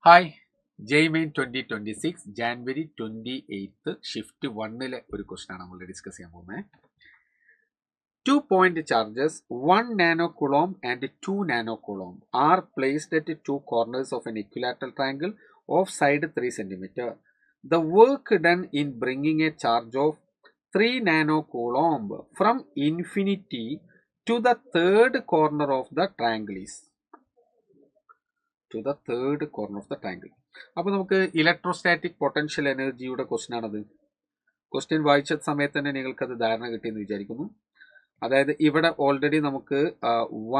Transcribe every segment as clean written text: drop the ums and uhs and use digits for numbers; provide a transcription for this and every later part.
Hi ജെയ്മെയിൻ 2026 January 28 shift 1-ലെ ഒരു question ആണ് നമ്മൾ ഡിസ്കസ് ചെയ്യാൻ പോകുന്നത്. 2 point charges 1 nanocoulomb and 2 nanocoulomb are placed at 2 corners of an equilateral triangle of side 3 cm. The work done in bringing a charge of 3 nanocoulomb from infinity to the third corner of the triangle is അപ്പോൾ നമുക്ക് electrostatic potential എനർജിയുടെ question ആണത്. Question വായിച്ച സമയത്ത് തന്നെ നിങ്ങൾക്കത് ധാരണ കിട്ടിയെന്ന് വിചാരിക്കുന്നു. അതായത് ഇവിടെ ഓൾറെഡി നമുക്ക്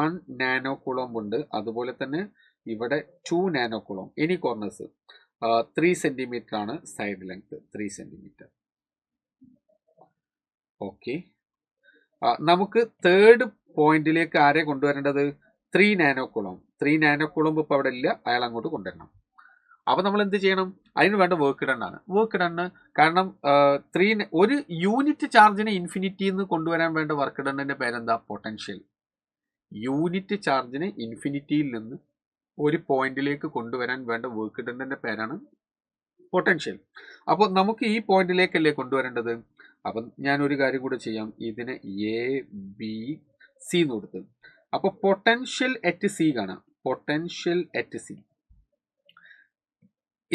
1 നാനോ കുളോംബ് ഉണ്ട്, അതുപോലെ തന്നെ ഇവിടെ 2 നാനോ കുളോംബ്. എനി കോർണേഴ്സ് 3 സെന്റിമീറ്റർ ആണ് സൈഡ് ലെങ്ത്, 3 സെന്റിമീറ്റർ. ഓക്കെ, നമുക്ക് തേർഡ് പോയിന്റിലേക്ക് ആരെ കൊണ്ടുവരേണ്ടത്? 3 നാനോ കുളോംബ്. 3 നാനോ കുളോംബ് ഇപ്പോൾ അവിടെ ഇല്ല, അയാൾ അങ്ങോട്ട് കൊണ്ടുവരണം. അപ്പോൾ നമ്മൾ എന്ത് ചെയ്യണം? അതിന് വേണ്ട വർക്ക് ഡൺ ആണ്. വർക്ക് ഡണ്ണ് കാരണം ഒരു യൂണിറ്റ് ചാർജിനെ ഇൻഫിനിറ്റിന്ന് കൊണ്ടുവരാൻ വേണ്ട വർക്ക് ഡണ്ണിന്റെ പേരെന്താ? പൊട്ടൻഷ്യൽ. യൂണിറ്റ് ചാർജിനെ ഇൻഫിനിറ്റിയിൽ നിന്ന് ഒരു പോയിന്റിലേക്ക് കൊണ്ടുവരാൻ വേണ്ട വർക്ക് ഡണ്ണിന്റെ പേരാണ് പൊട്ടൻഷ്യൽ. അപ്പോൾ നമുക്ക് ഈ പോയിന്റിലേക്കല്ലേ കൊണ്ടുവരേണ്ടത്. അപ്പം ഞാൻ ഒരു കാര്യം കൂടെ ചെയ്യാം, ഇതിനെ ABC എന്ന് കൊടുത്ത്. അപ്പോൾ പൊട്ടൻഷ്യൽ അറ്റ് സി കാണാം. പൊട്ടൻഷ്യൽ അറ്റ് സി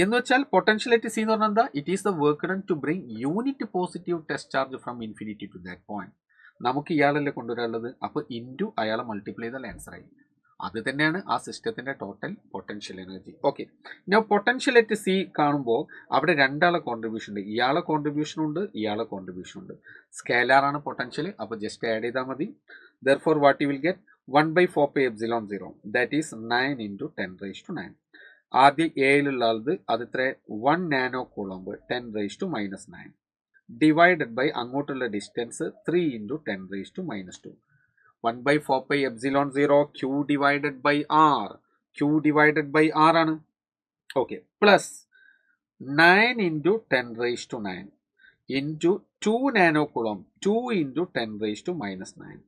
എന്ന് വെച്ചാൽ പൊട്ടൻഷ്യൽ അറ്റ് സി എന്ന് പറഞ്ഞാൽ എന്താ? It is the work done to bring unit positive test charge from infinity to that point. നമുക്ക് ഇയാളല്ലേ കൊണ്ടുവരാനുള്ളത്, അപ്പോൾ ഇൻറ്റു അയാളെ മൾട്ടിപ്ലൈ ചെയ്താൽ ആൻസർ ആയി. അത് തന്നെയാണ് ആ സിസ്റ്റത്തിന്റെ ടോട്ടൽ പൊട്ടൻഷ്യൽ എനർജി. ഓക്കെ, ഞാൻ പൊട്ടൻഷ്യൽ അറ്റ് സി കാണുമ്പോൾ അവിടെ രണ്ടാളെ കോൺട്രിബ്യൂഷൻ ഉണ്ട്. ഇയാളെ കോൺട്രിബ്യൂഷൻ ഉണ്ട്, ഇയാളെ കോൺട്രിബ്യൂഷൻ ഉണ്ട്. സ്കേലാർ ആണ് പൊട്ടൻഷ്യൽ, അപ്പോൾ ജസ്റ്റ് ആഡ് ചെയ്താൽ മതി. Therefore what you will get 1/4πε0, that is 9 × 10⁻⁹. ആദ്യം എയിലുള്ള ആളത് അത് ഇത്ര 1 നാനോ കൂളോംബ് 10⁻⁻⁹ ഡിവൈഡഡ് ബൈ അങ്ങോട്ടുള്ള distance 3 × 10⁻². 1/4πε0 Q divided by R. Q divided by R ആണ്. Okay, plus 9 × 10⁻⁹ into 2 nano coulomb 2 × 10⁻⁻⁹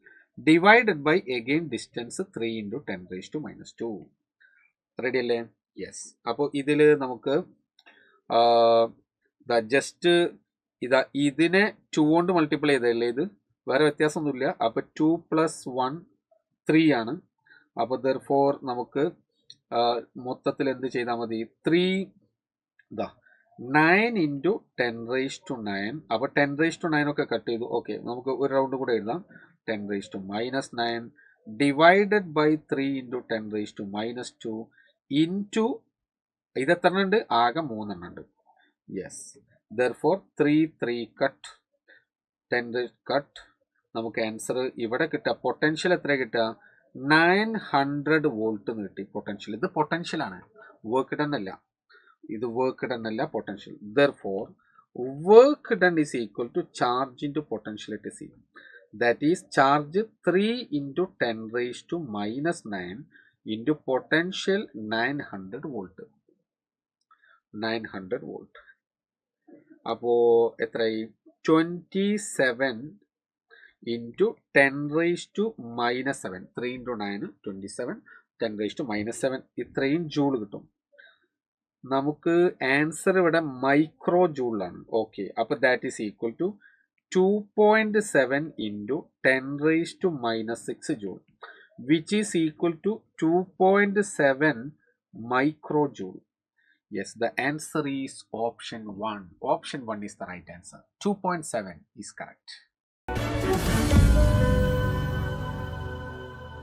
divided by again distance 3 × 10⁻². Ready അല്ലേ? യെസ്. അപ്പോൾ ഇതിൽ നമുക്ക് ജസ്റ്റ് ഇതിനെ 2 കൊണ്ട് മൾട്ടിപ്ലൈ ചെയ്തല്ലേ, ഇത് വേറെ വ്യത്യാസമൊന്നുമില്ല. അപ്പോൾ 2 + 1 3 ആണ്. അപ്പോൾ ദെർഫോർ നമുക്ക് മൊത്തത്തിൽ എന്ത് ചെയ്താൽ മതി? 9 × 10⁻⁹. അപ്പോൾ 10⁻⁹ ഒക്കെ കട്ട് ചെയ്തു. ഓക്കെ, നമുക്ക് ഒരു റൗണ്ട് കൂടെ എഴുതാം. 10⁻⁻9 ഡിവൈഡഡ് ബൈ 3 × 10⁻⁻² ഇൻറ്റു ഇത് എത്ര ഉണ്ട്? ആകെ 3 ഉണ്ട്. Yes, therefore 3 cut 10 cut. നമുക്ക് ആൻസർ ഇവിടെ കിട്ടുക പൊട്ടൻഷ്യൽ എത്ര കിട്ടുക? 900 വോൾട്ട് എന്ന് കിട്ടി പൊട്ടൻഷ്യൽ. ഇത് പൊട്ടൻഷ്യൽ ആണ്, വർക്ക് ഡൺ അല്ല. ഇത് വർക്ക് ഡൺ അല്ല, potential. Therefore work done is equal to charge into potential at C. That is charge 3 × 10⁻⁻9 into potential 900 volt. 900 volt. അപ്പോൾ എത്രയായി? 27 × 10⁻⁻7. 3 × 9 27, 10⁻⁻7 ഇത്രയും ജൂൾ കിട്ടും. നമുക്ക് ആൻസർ ഇവിടെ മൈക്രോ ജൂളിലാണ്. ഓക്കെ, അപ്പോൾ that is equal to 2.7 × 10⁻⁻6 joule, which is equal to 2.7 microjoule. Yes, the answer is option 1. Option 1 is the right answer. 2.7 is correct.